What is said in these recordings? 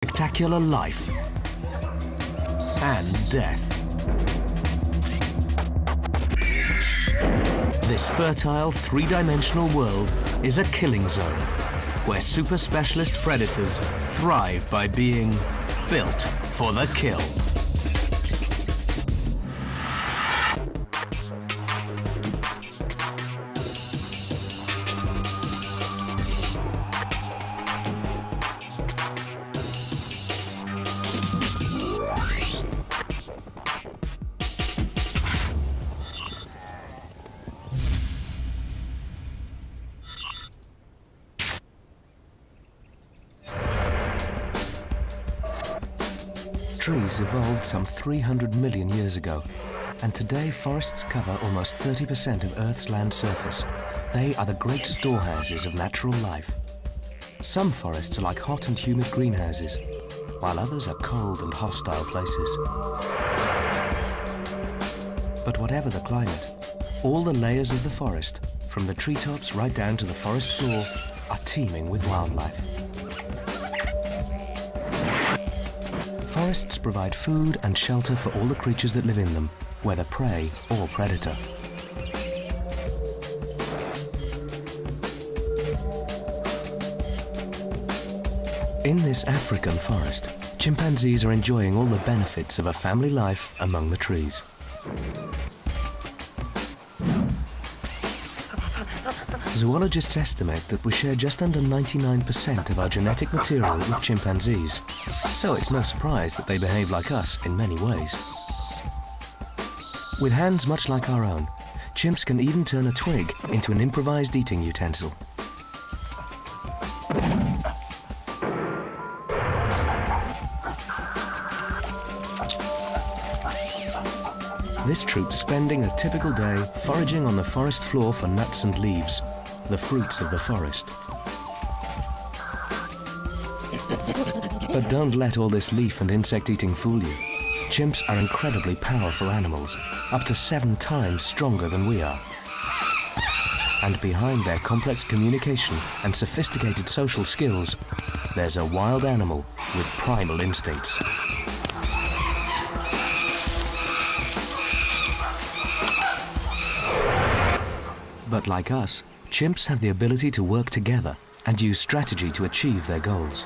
spectacular life and death. This fertile, three-dimensional world is a killing zone, where super specialist predators thrive by being built for the kill. Trees evolved some 300 million years ago, and today forests cover almost 30% of Earth's land surface. They are the great storehouses of natural life. Some forests are like hot and humid greenhouses, while others are cold and hostile places. But whatever the climate, all the layers of the forest, from the treetops right down to the forest floor, are teeming with wildlife. Forests provide food and shelter for all the creatures that live in them, whether prey or predator. In this African forest, chimpanzees are enjoying all the benefits of a family life among the trees. Zoologists estimate that we share just under 99% of our genetic material with chimpanzees, so it's no surprise that they behave like us in many ways. With hands much like our own, chimps can even turn a twig into an improvised eating utensil. This troop's spending a typical day foraging on the forest floor for nuts and leaves, the fruits of the forest. But don't let all this leaf and insect eating fool you. Chimps are incredibly powerful animals, up to 7 times stronger than we are. And behind their complex communication and sophisticated social skills, there's a wild animal with primal instincts. But like us, chimps have the ability to work together and use strategy to achieve their goals.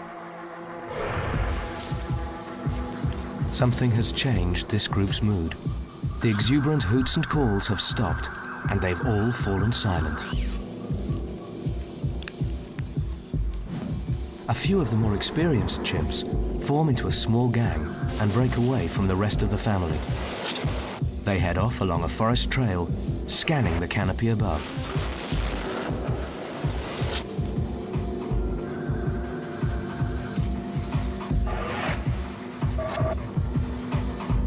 Something has changed this group's mood. The exuberant hoots and calls have stopped, and they've all fallen silent. A few of the more experienced chimps form into a small gang and break away from the rest of the family. They head off along a forest trail, scanning the canopy above.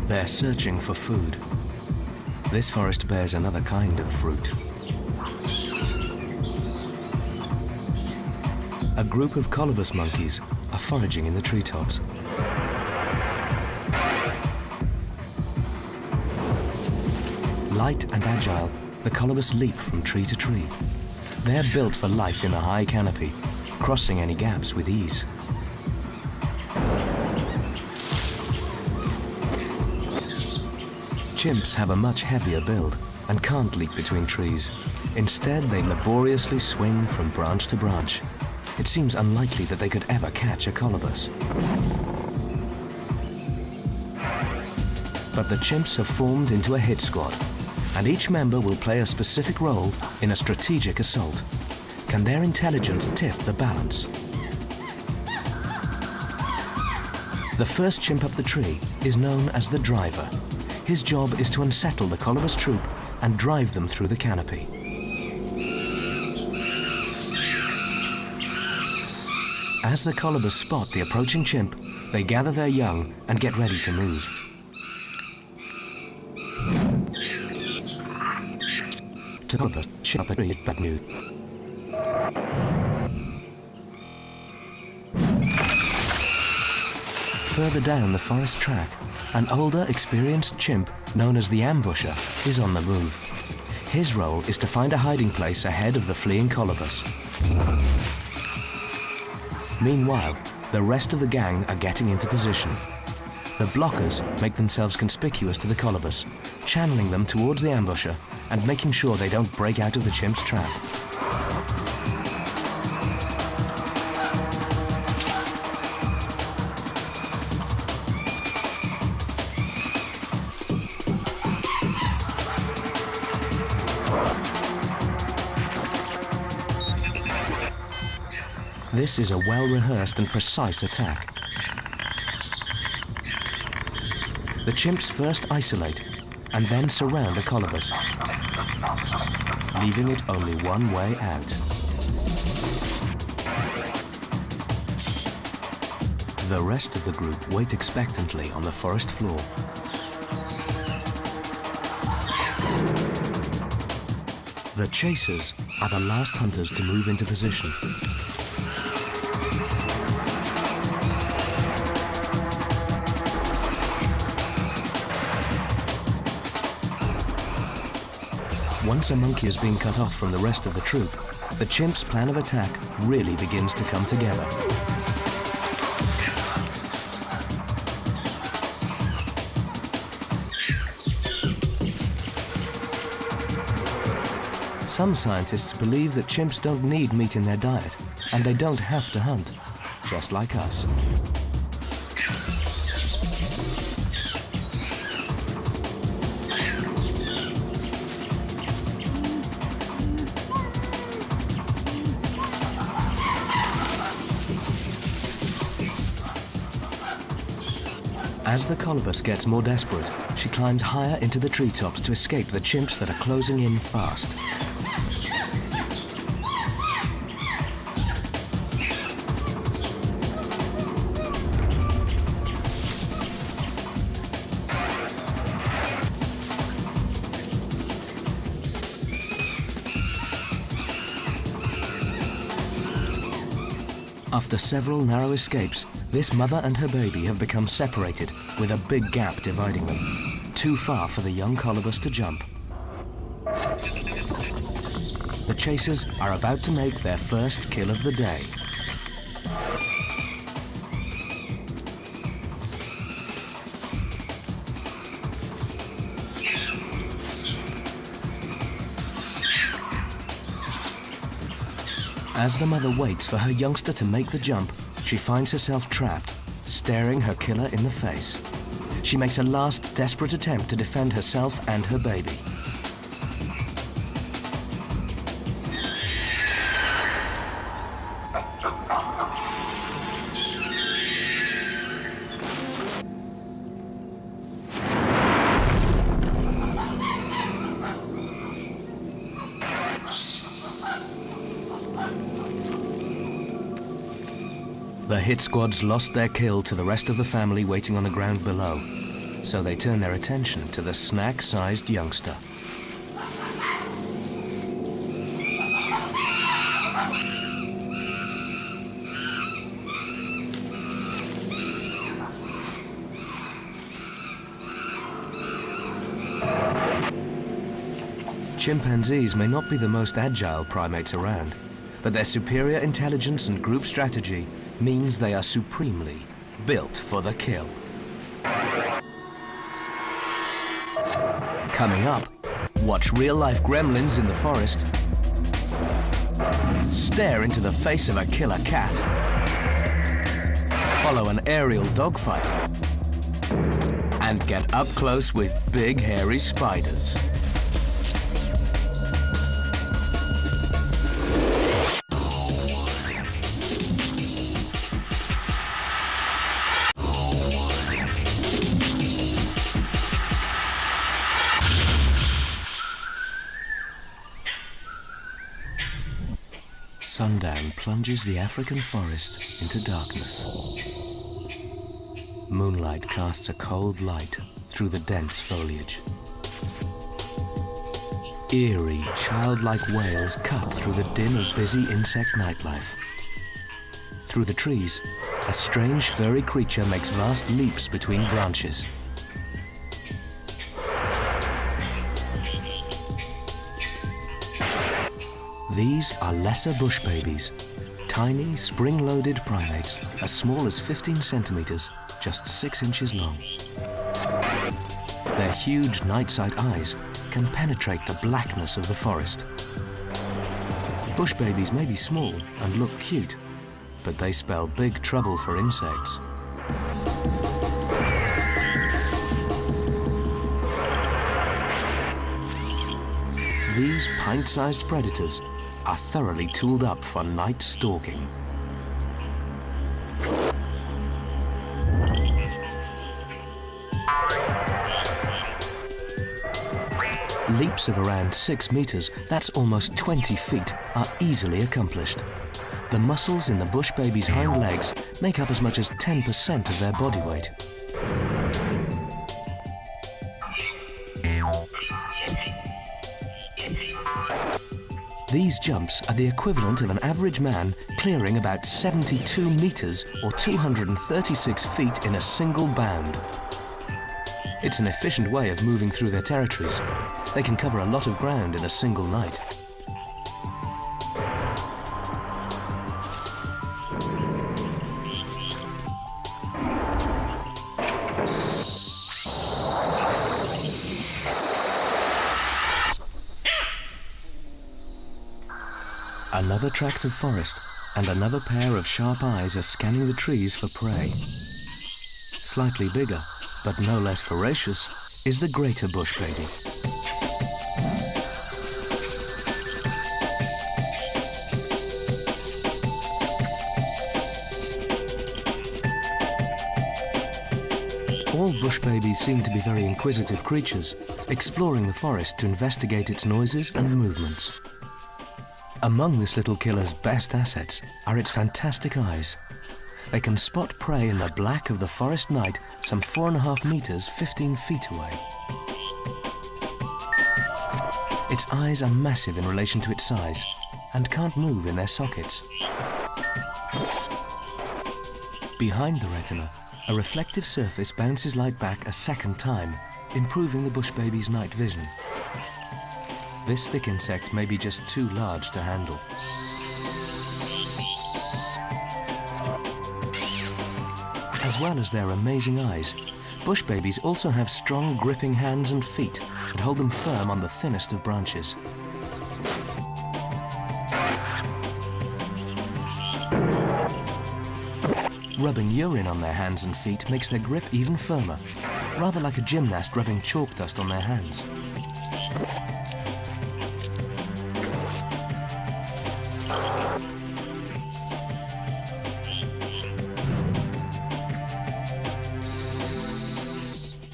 They're searching for food. This forest bears another kind of fruit. A group of colobus monkeys are foraging in the treetops. Light and agile, the colobus leap from tree to tree. They're built for life in a high canopy, crossing any gaps with ease. Chimps have a much heavier build and can't leap between trees. Instead, they laboriously swing from branch to branch. It seems unlikely that they could ever catch a colobus. But the chimps have formed into a hit squad, and each member will play a specific role in a strategic assault. Can their intelligence tip the balance? The first chimp up the tree is known as the driver. His job is to unsettle the colobus troop and drive them through the canopy. As the colobus spot the approaching chimp, they gather their young and get ready to move. Further down the forest track, an older, experienced chimp known as the ambusher is on the move. His role is to find a hiding place ahead of the fleeing colobus. Meanwhile, The rest of the gang are getting into position. The blockers make themselves conspicuous to the colobus, channeling them towards the ambusher and making sure they don't break out of the chimp's trap. This is a well-rehearsed and precise attack. The chimps first isolate and then surround the colobus, leaving it only one way out. The rest of the group wait expectantly on the forest floor. The chasers are the last hunters to move into position. Once a monkey has been cut off from the rest of the troop, the chimp's plan of attack really begins to come together. Some scientists believe that chimps don't need meat in their diet, and they don't have to hunt, just like us. As the colobus gets more desperate, she climbs higher into the treetops to escape the chimps that are closing in fast. After several narrow escapes, this mother and her baby have become separated with a big gap dividing them, too far for the young colobus to jump. The chasers are about to make their first kill of the day. As the mother waits for her youngster to make the jump, she finds herself trapped, staring her killer in the face. She makes a last desperate attempt to defend herself and her baby. The hit squads lost their kill to the rest of the family waiting on the ground below, so they turn their attention to the snack-sized youngster. Chimpanzees may not be the most agile primates around, but their superior intelligence and group strategy means they are supremely built for the kill. Coming up, watch real-life gremlins in the forest, stare into the face of a killer cat, follow an aerial dogfight, and get up close with big hairy spiders. Sundown plunges the African forest into darkness. Moonlight casts a cold light through the dense foliage. Eerie, childlike wails cut through the din of busy insect nightlife. Through the trees, a strange furry creature makes vast leaps between branches. These are lesser bush babies, tiny, spring-loaded primates as small as 15 centimeters, just 6 inches long. Their huge night-sight eyes can penetrate the blackness of the forest. Bush babies may be small and look cute, but they spell big trouble for insects. These pint-sized predators are thoroughly tooled up for night stalking. Leaps of around 6 meters, that's almost 20 feet, are easily accomplished. The muscles in the bush baby's hind legs make up as much as 10% of their body weight. These jumps are the equivalent of an average man clearing about 72 meters or 236 feet in a single bound. It's an efficient way of moving through their territories. They can cover a lot of ground in a single night. Another tract of forest and another pair of sharp eyes are scanning the trees for prey. Slightly bigger, but no less voracious, is the greater bush baby. All bush babies seem to be very inquisitive creatures, exploring the forest to investigate its noises and movements. Among this little killer's best assets are its fantastic eyes. They can spot prey in the black of the forest night some 4.5 meters, 15 feet away. Its eyes are massive in relation to its size and can't move in their sockets. Behind the retina, a reflective surface bounces light back a second time, improving the bush baby's night vision. This thick insect may be just too large to handle. As well as their amazing eyes, bush babies also have strong gripping hands and feet that hold them firm on the thinnest of branches. Rubbing urine on their hands and feet makes their grip even firmer, rather like a gymnast rubbing chalk dust on their hands.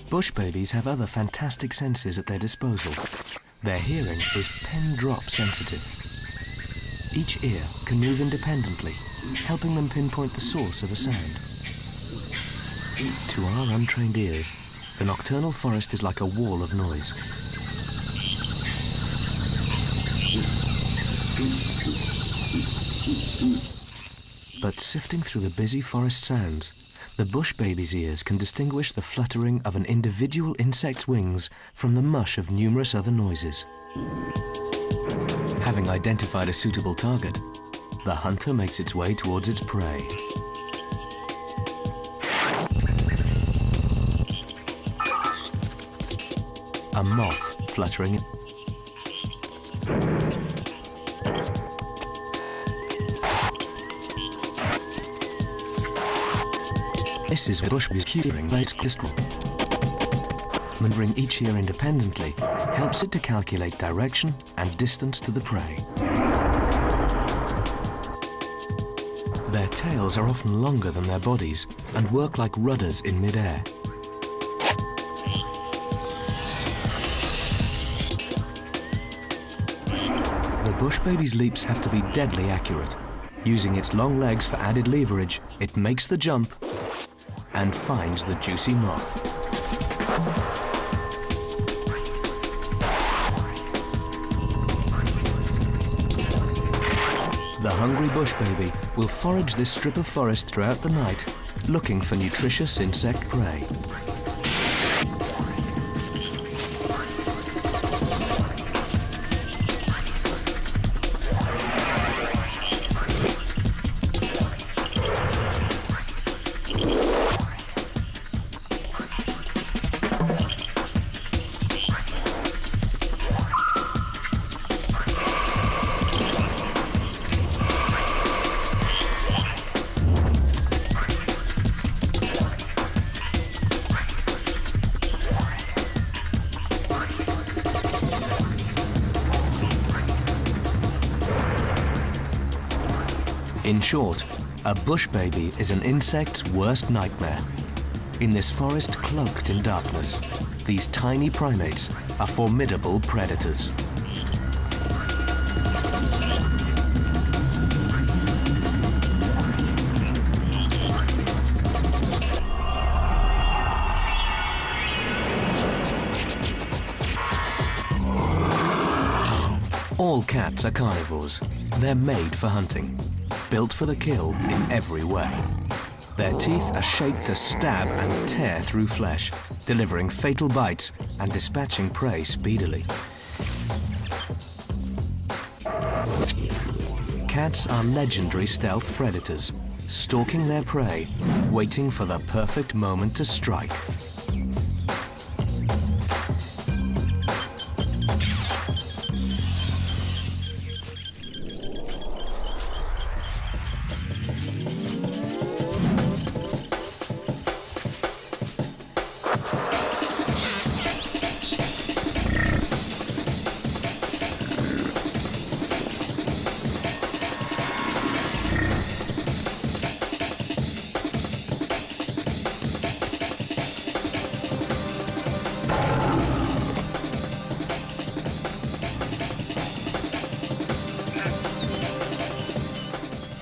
Bush babies have other fantastic senses at their disposal. Their hearing is pin-drop sensitive. Each ear can move independently, helping them pinpoint the source of a sound. To our untrained ears, the nocturnal forest is like a wall of noise. But sifting through the busy forest sounds, the bush baby's ears can distinguish the fluttering of an individual insect's wings from the mush of numerous other noises. Having identified a suitable target, the hunter makes its way towards its prey. A moth fluttering. This is a bush baby's hearing crystal. Maneuvering each ear independently helps it to calculate direction and distance to the prey. Their tails are often longer than their bodies and work like rudders in mid-air. The bush baby's leaps have to be deadly accurate. Using its long legs for added leverage, it makes the jump and finds the juicy moth. The hungry bush baby will forage this strip of forest throughout the night, looking for nutritious insect prey. In short, a bush baby is an insect's worst nightmare. In this forest cloaked in darkness, these tiny primates are formidable predators. All cats are carnivores. They're made for hunting, built for the kill in every way. Their teeth are shaped to stab and tear through flesh, delivering fatal bites and dispatching prey speedily. Cats are legendary stealth predators, stalking their prey, waiting for the perfect moment to strike.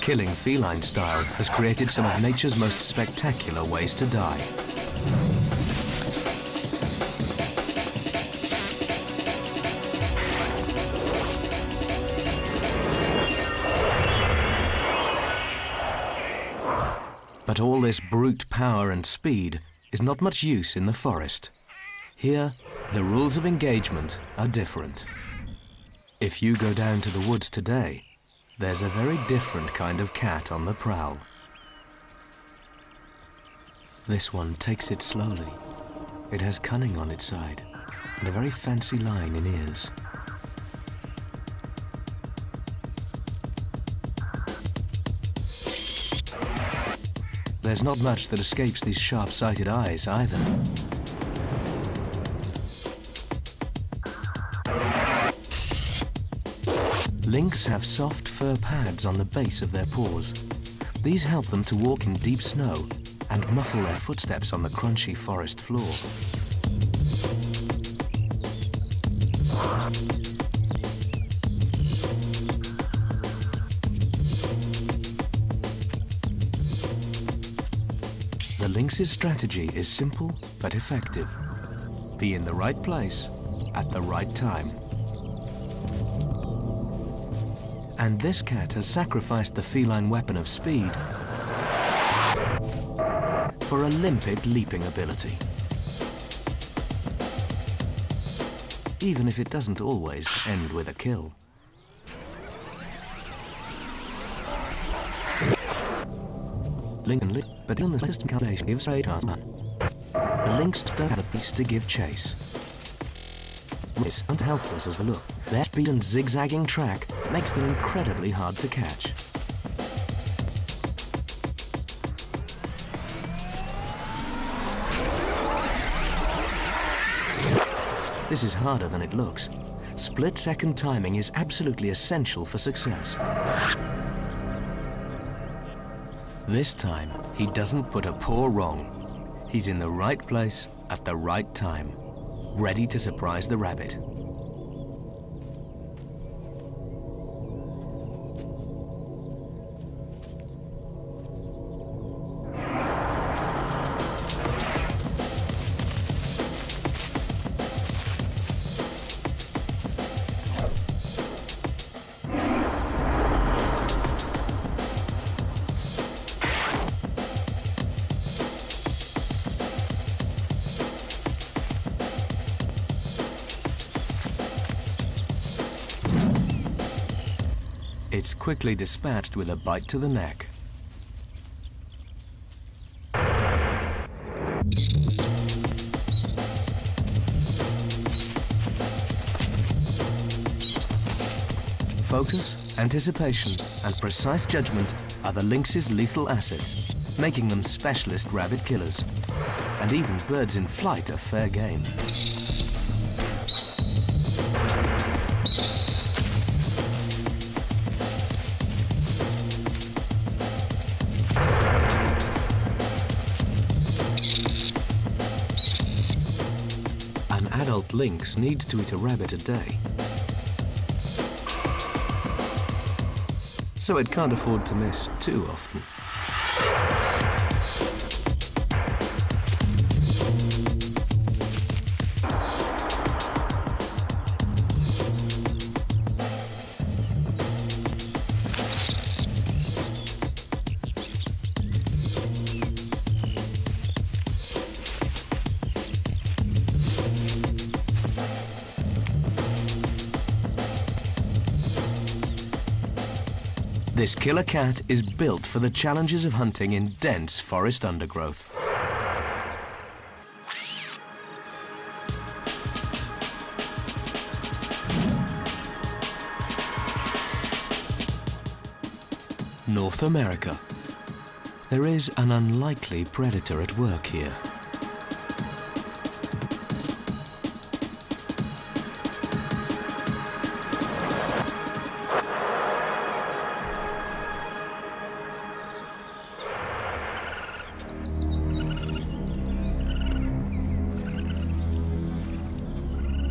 Killing feline style has created some of nature's most spectacular ways to die. But all this brute power and speed is not much use in the forest. Here, the rules of engagement are different. If you go down to the woods today, there's a very different kind of cat on the prowl. This one takes it slowly. It has cunning on its side and a very fancy line in ears. There's not much that escapes these sharp-sighted eyes either. Lynx have soft fur pads on the base of their paws. These help them to walk in deep snow and muffle their footsteps on the crunchy forest floor. The lynx's strategy is simple but effective. Be in the right place at the right time. And this cat has sacrificed the feline weapon of speed for a limpid leaping ability. Even if it doesn't always end with a kill. Lynx, but in the system calculation gives straight on. The lynx does have a beast to give chase. This and helpless as they look, their speed and zigzagging track makes them incredibly hard to catch. This is harder than it looks. Split-second timing is absolutely essential for success. This time, he doesn't put a paw wrong. He's in the right place at the right time, ready to surprise the rabbit. It's quickly dispatched with a bite to the neck. Focus, anticipation, and precise judgment are the lynx's lethal assets, making them specialist rabbit killers. And even birds in flight are fair game. adult lynx needs to eat a rabbit a day, so it can't afford to miss too often. This killer cat is built for the challenges of hunting in dense forest undergrowth. North America. There is an unlikely predator at work here.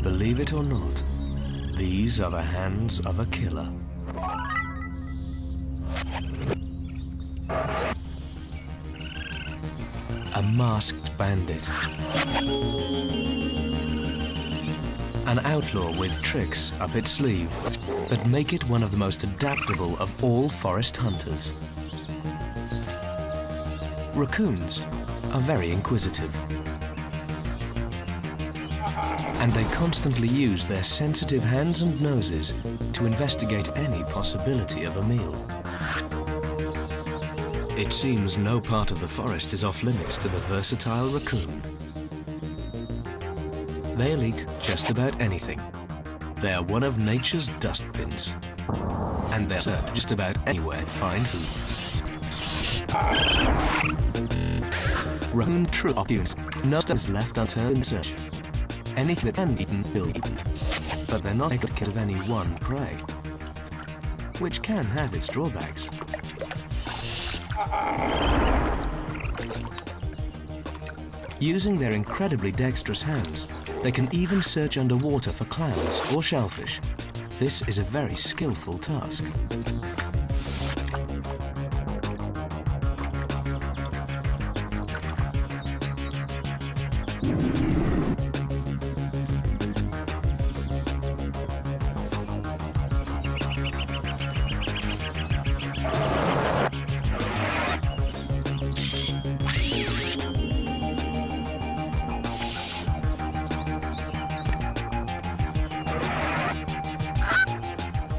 Believe it or not, these are the hands of a killer. A masked bandit. An outlaw with tricks up its sleeve that make it one of the most adaptable of all forest hunters. Raccoons are very inquisitive, and they constantly use their sensitive hands and noses to investigate any possibility of a meal. It seems no part of the forest is off limits to the versatile raccoon. They'll eat just about anything. They're one of nature's dustbins, and they'll search just about anywhere to find food. Raccoon true opportunists, no stone is left unturned in search. Anything that can be eaten will be eaten, but they're not a good kid of any one prey, which can have its drawbacks. Using their incredibly dexterous hands, they can even search underwater for clams or shellfish. This is a very skillful task.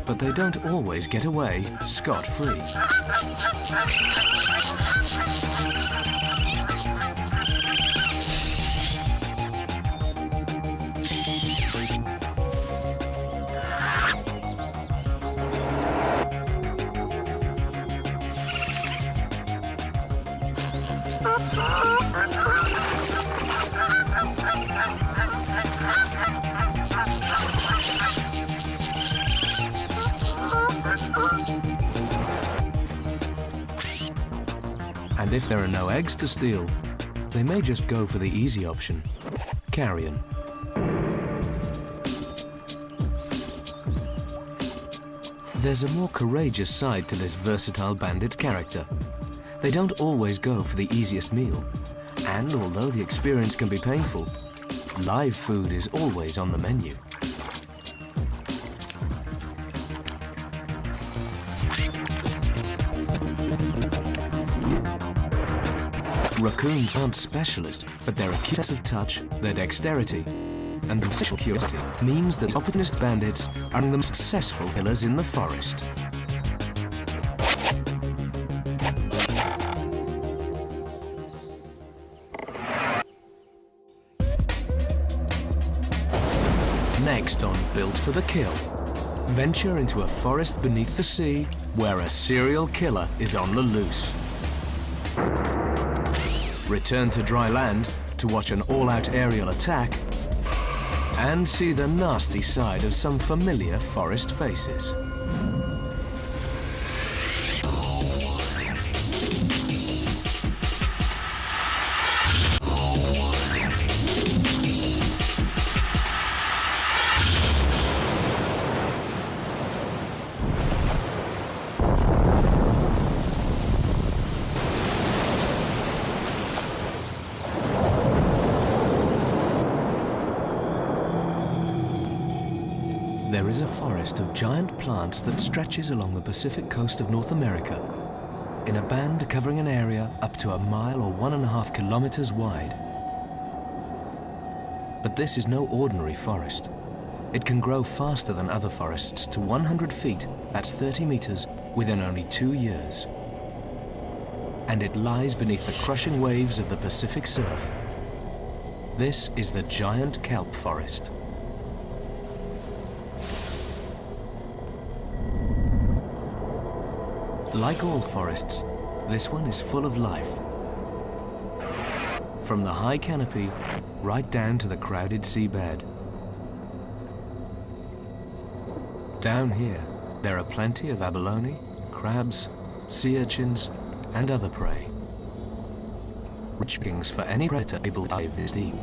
But they don't always get away scot-free. And if there are no eggs to steal, they may just go for the easy option, carrion. There's a more courageous side to this versatile bandit's character. They don't always go for the easiest meal, and although the experience can be painful, live food is always on the menu. Raccoons aren't specialists, but their acute sense of touch, their dexterity, and their social curiosity means that opportunist bandits are among the most successful killers in the forest. Next on Built for the Kill, venture into a forest beneath the sea where a serial killer is on the loose. Return to dry land to watch an all-out aerial attack and see the nasty side of some familiar forest faces. There is a forest of giant plants that stretches along the Pacific coast of North America, in a band covering an area up to 1 mile or 1.5 kilometers wide. But this is no ordinary forest. It can grow faster than other forests to 100 feet, that's 30 meters, within only 2 years. And it lies beneath the crushing waves of the Pacific surf. This is the giant kelp forest. Like all forests, this one is full of life. From the high canopy, right down to the crowded seabed. Down here, there are plenty of abalone, crabs, sea urchins, and other prey. Rich pickings for any predator able to dive this deep.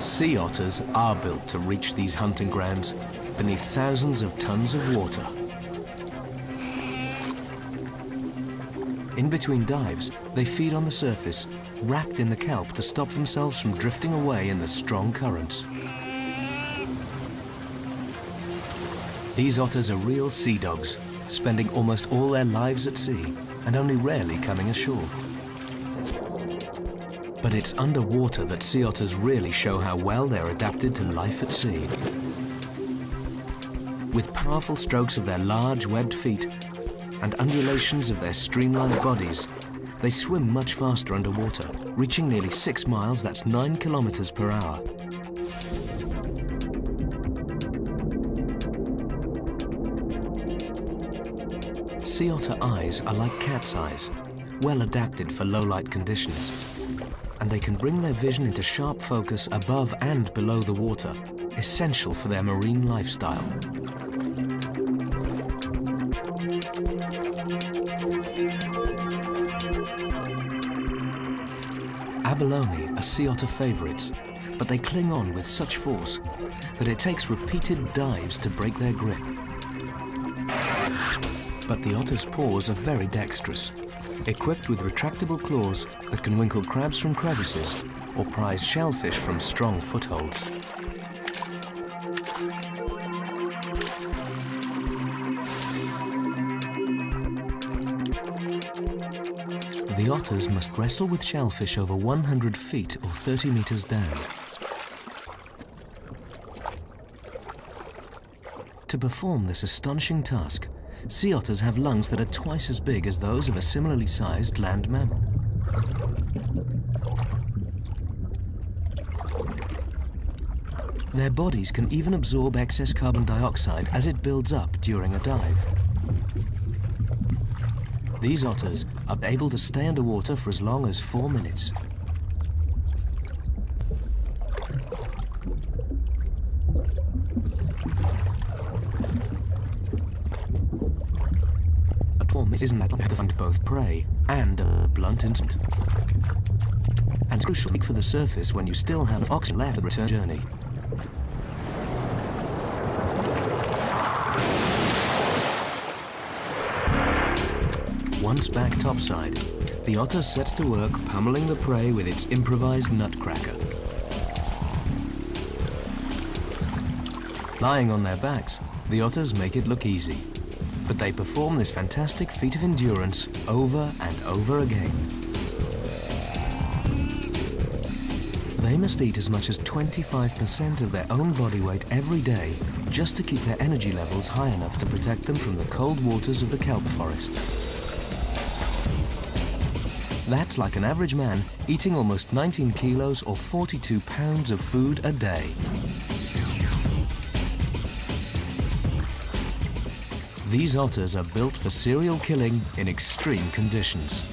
Sea otters are built to reach these hunting grounds beneath thousands of tons of water. In between dives, they feed on the surface, wrapped in the kelp to stop themselves from drifting away in the strong currents. These otters are real sea dogs, spending almost all their lives at sea and only rarely coming ashore. But it's underwater that sea otters really show how well they're adapted to life at sea. With powerful strokes of their large webbed feet and undulations of their streamlined bodies, they swim much faster underwater, reaching nearly 6 miles, that's 9 kilometers per hour. Sea otter eyes are like cat's eyes, well adapted for low-light conditions. And they can bring their vision into sharp focus above and below the water, essential for their marine lifestyle. Abalone are sea otter favorites, but they cling on with such force that it takes repeated dives to break their grip. But the otter's paws are very dexterous, equipped with retractable claws that can winkle crabs from crevices or prize shellfish from strong footholds. The otters must wrestle with shellfish over 100 feet or 30 meters down. To perform this astonishing task, sea otters have lungs that are twice as big as those of a similarly sized land mammal. Their bodies can even absorb excess carbon dioxide as it builds up during a dive. These otters are able to stay underwater for as long as 4 minutes. This isn't that long to find both prey and a blunt instant. And it's crucial for the surface when you still have oxygen left for the return journey. Once back topside, the otter sets to work pummeling the prey with its improvised nutcracker. Lying on their backs, the otters make it look easy. But they perform this fantastic feat of endurance over and over again. They must eat as much as 25% of their own body weight every day just to keep their energy levels high enough to protect them from the cold waters of the kelp forest. That's like an average man eating almost 19 kilos or 42 pounds of food a day. These otters are built for serial killing in extreme conditions.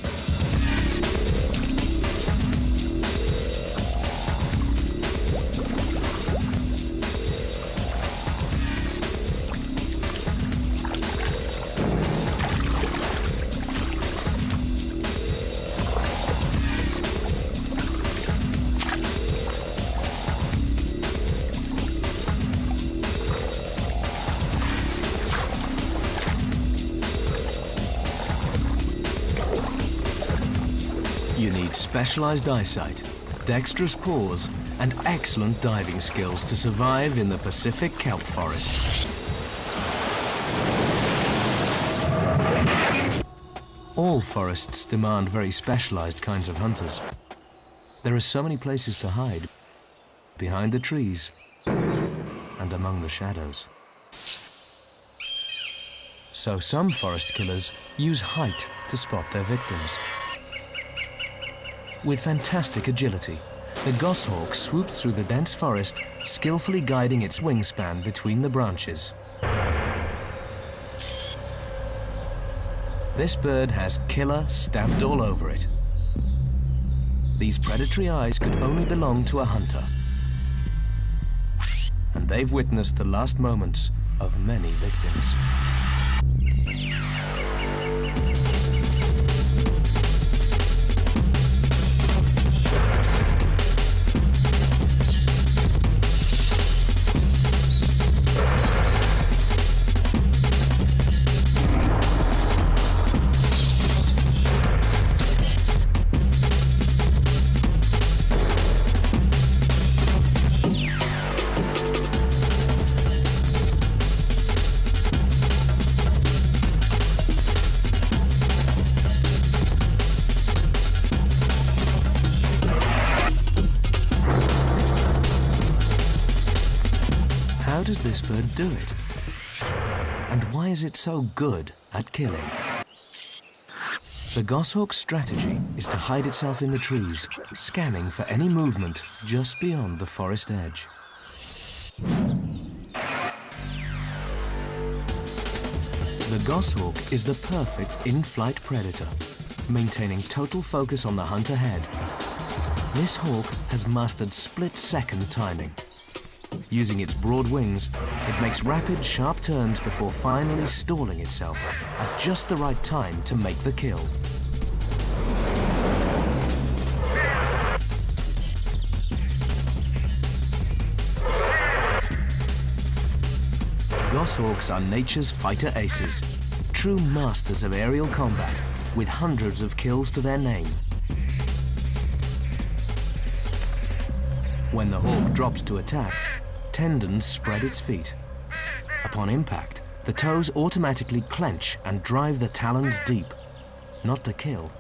need specialized eyesight, dexterous paws, and excellent diving skills to survive in the Pacific kelp forest. All forests demand very specialized kinds of hunters. There are so many places to hide, behind the trees and among the shadows. So some forest killers use height to spot their victims. With fantastic agility, the goshawk swoops through the dense forest, skillfully guiding its wingspan between the branches. This bird has killer stamped all over it. These predatory eyes could only belong to a hunter. And they've witnessed the last moments of many victims. How does this bird do it? And why is it so good at killing? The goshawk's strategy is to hide itself in the trees, scanning for any movement just beyond the forest edge. The goshawk is the perfect in-flight predator, maintaining total focus on the hunt ahead. This hawk has mastered split-second timing. Using its broad wings, it makes rapid, sharp turns before finally stalling itself at just the right time to make the kill. Goshawks are nature's fighter aces, true masters of aerial combat, with hundreds of kills to their name. When the hawk drops to attack, tendons spread its feet. Upon impact, the toes automatically clench and drive the talons deep, not to kill,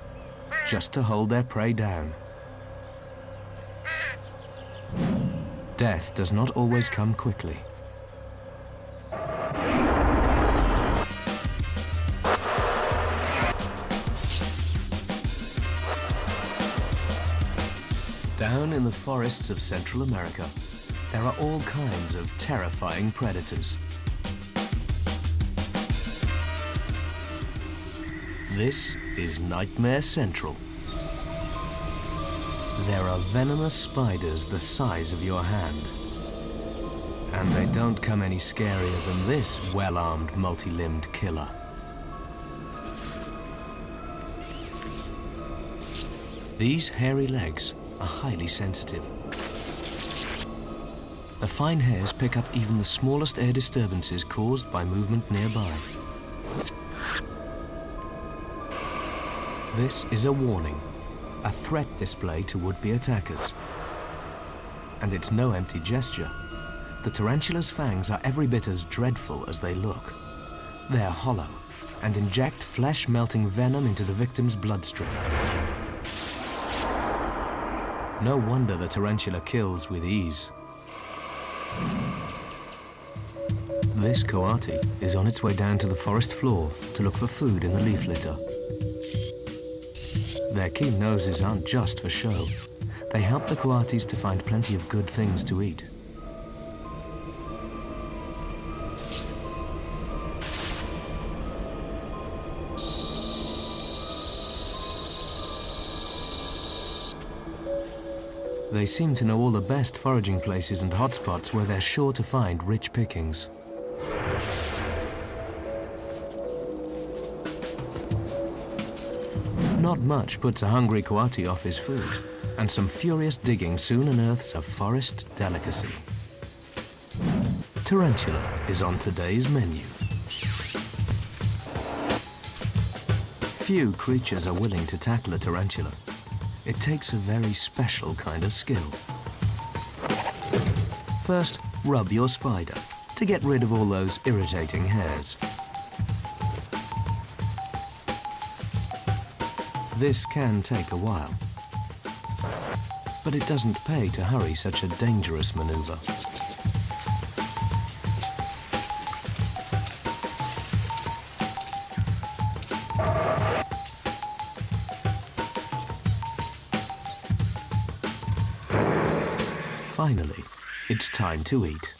just to hold their prey down. Death does not always come quickly. Down in the forests of Central America, there are all kinds of terrifying predators. This is Nightmare Central. There are venomous spiders the size of your hand. And they don't come any scarier than this well-armed, multi-limbed killer. These hairy legs are highly sensitive. The fine hairs pick up even the smallest air disturbances caused by movement nearby. This is a warning, a threat display to would-be attackers. And it's no empty gesture. The tarantula's fangs are every bit as dreadful as they look. They're hollow and inject flesh-melting venom into the victim's bloodstream. No wonder the tarantula kills with ease. This coati is on its way down to the forest floor to look for food in the leaf litter. Their keen noses aren't just for show. They help the coatis to find plenty of good things to eat. They seem to know all the best foraging places and hotspots where they're sure to find rich pickings. Not much puts a hungry coati off his food, and some furious digging soon unearths a forest delicacy. Tarantula is on today's menu. Few creatures are willing to tackle a tarantula. it takes a very special kind of skill. First, rub your spider to get rid of all those irritating hairs. This can take a while, but it doesn't pay to hurry such a dangerous maneuver. Finally, it's time to eat.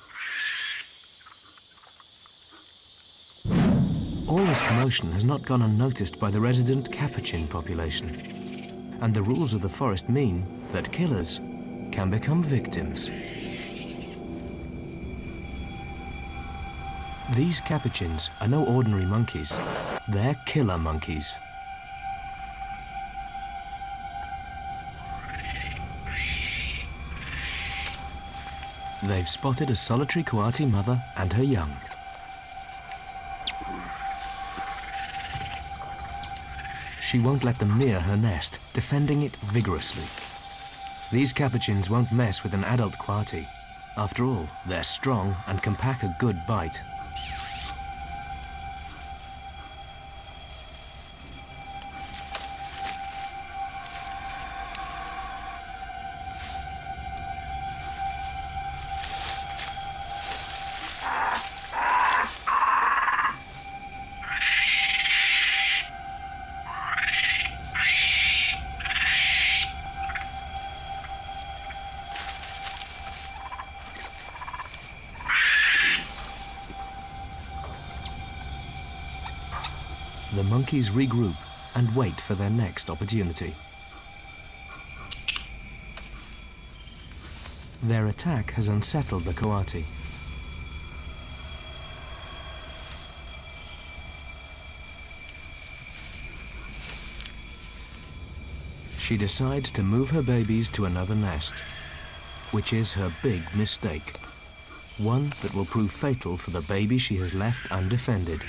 All this commotion has not gone unnoticed by the resident capuchin population, and the rules of the forest mean that killers can become victims. These capuchins are no ordinary monkeys, they're killer monkeys. They've spotted a solitary coati mother and her young. She won't let them near her nest, defending it vigorously. These capuchins won't mess with an adult coati. After all, they're strong and can pack a good bite. The monkeys regroup and wait for their next opportunity. Their attack has unsettled the coati. She decides to move her babies to another nest, which is her big mistake. One that will prove fatal for the baby she has left undefended.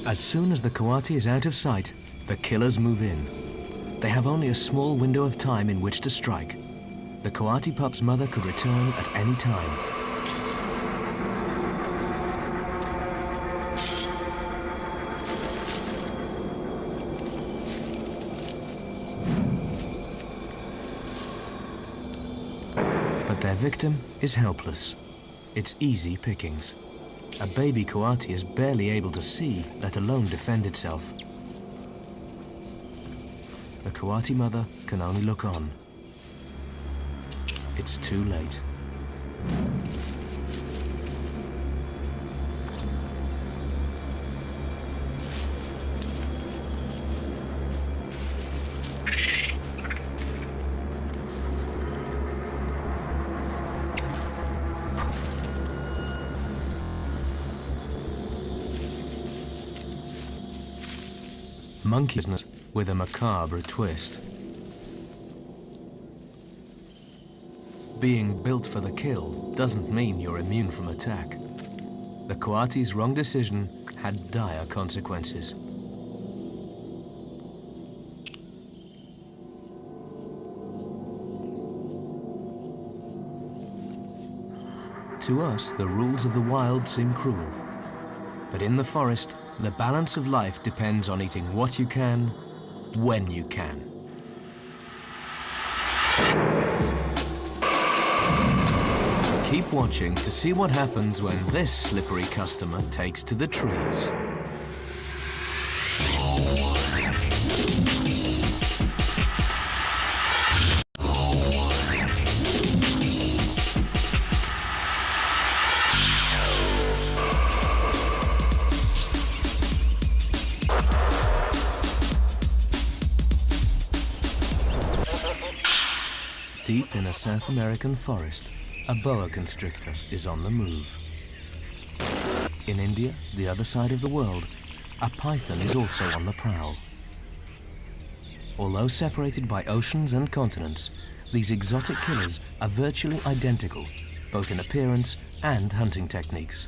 As soon as the coati is out of sight, the killers move in. They have only a small window of time in which to strike. The coati pup's mother could return at any time. But their victim is helpless. It's easy pickings. A baby coati is barely able to see, let alone defend itself. The coati mother can only look on. It's too late. Monkey business with a macabre twist. Being built for the kill doesn't mean you're immune from attack. The coati's wrong decision had dire consequences. To us, the rules of the wild seem cruel. But in the forest, the balance of life depends on eating what you can, when you can. Keep watching to see what happens when this slippery customer takes to the trees. Deep in a South American forest, a boa constrictor is on the move. In India, the other side of the world, a python is also on the prowl. Although separated by oceans and continents, these exotic killers are virtually identical, both in appearance and hunting techniques.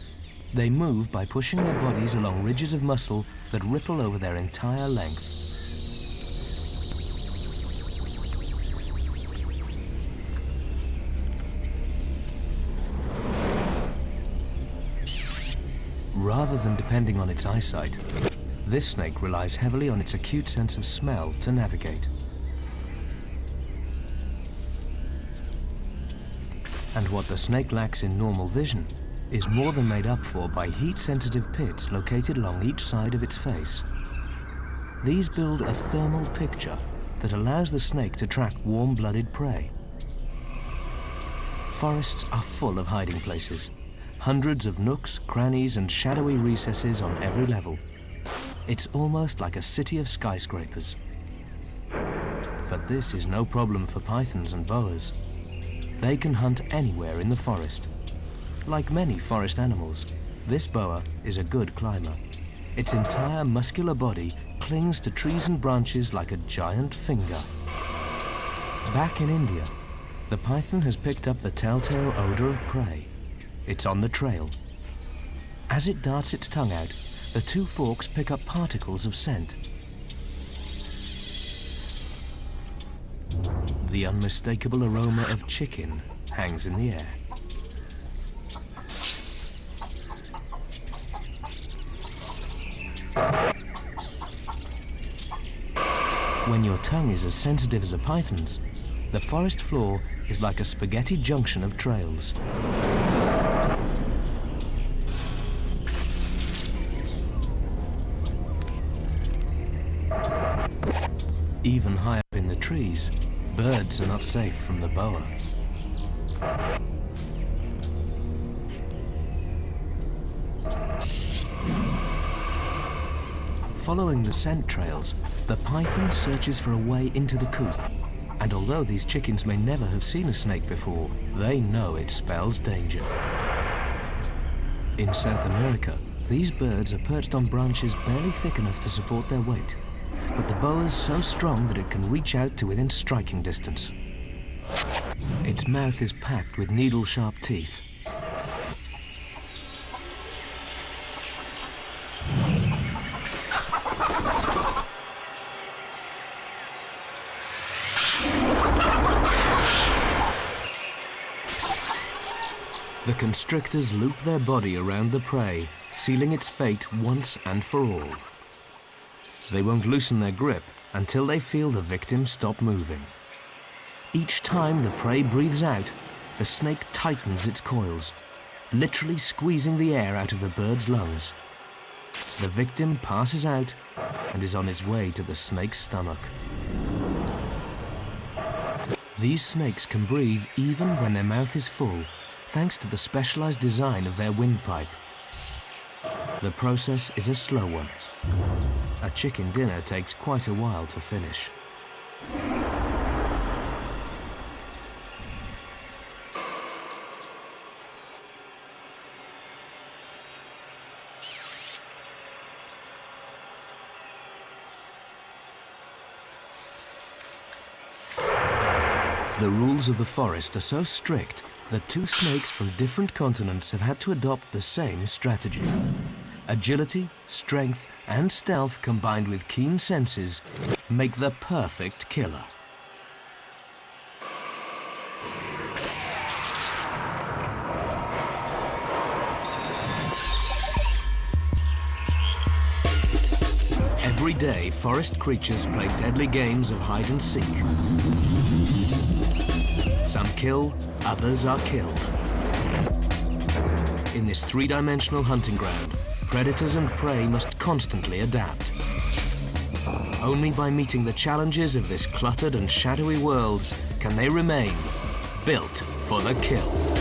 They move by pushing their bodies along ridges of muscle that ripple over their entire length. Rather than depending on its eyesight, this snake relies heavily on its acute sense of smell to navigate. And what the snake lacks in normal vision is more than made up for by heat-sensitive pits located along each side of its face. These build a thermal picture that allows the snake to track warm-blooded prey. Forests are full of hiding places. Hundreds of nooks, crannies, and shadowy recesses on every level. It's almost like a city of skyscrapers. But this is no problem for pythons and boas. They can hunt anywhere in the forest. Like many forest animals, this boa is a good climber. Its entire muscular body clings to trees and branches like a giant finger. Back in India, the python has picked up the telltale odor of prey. It's on the trail. As it darts its tongue out, the two forks pick up particles of scent. The unmistakable aroma of chicken hangs in the air. When your tongue is as sensitive as a python's, the forest floor is like a spaghetti junction of trails. Even high up in the trees, birds are not safe from the boa. Following the scent trails, the python searches for a way into the coop. And although these chickens may never have seen a snake before, they know it spells danger. In South America, these birds are perched on branches barely thick enough to support their weight. But the boa's so strong that it can reach out to within striking distance. Its mouth is packed with needle-sharp teeth. The constrictors loop their body around the prey, sealing its fate once and for all. They won't loosen their grip until they feel the victim stop moving. Each time the prey breathes out, the snake tightens its coils, literally squeezing the air out of the bird's lungs. The victim passes out and is on its way to the snake's stomach. These snakes can breathe even when their mouth is full, thanks to the specialized design of their windpipe. The process is a slow one. A chicken dinner takes quite a while to finish. The rules of the forest are so strict that two snakes from different continents have had to adopt the same strategy. Agility, strength, and stealth combined with keen senses make the perfect killer. Every day, forest creatures play deadly games of hide and seek. Some kill, others are killed. In this three-dimensional hunting ground, predators and prey must constantly adapt. Only by meeting the challenges of this cluttered and shadowy world can they remain built for the kill.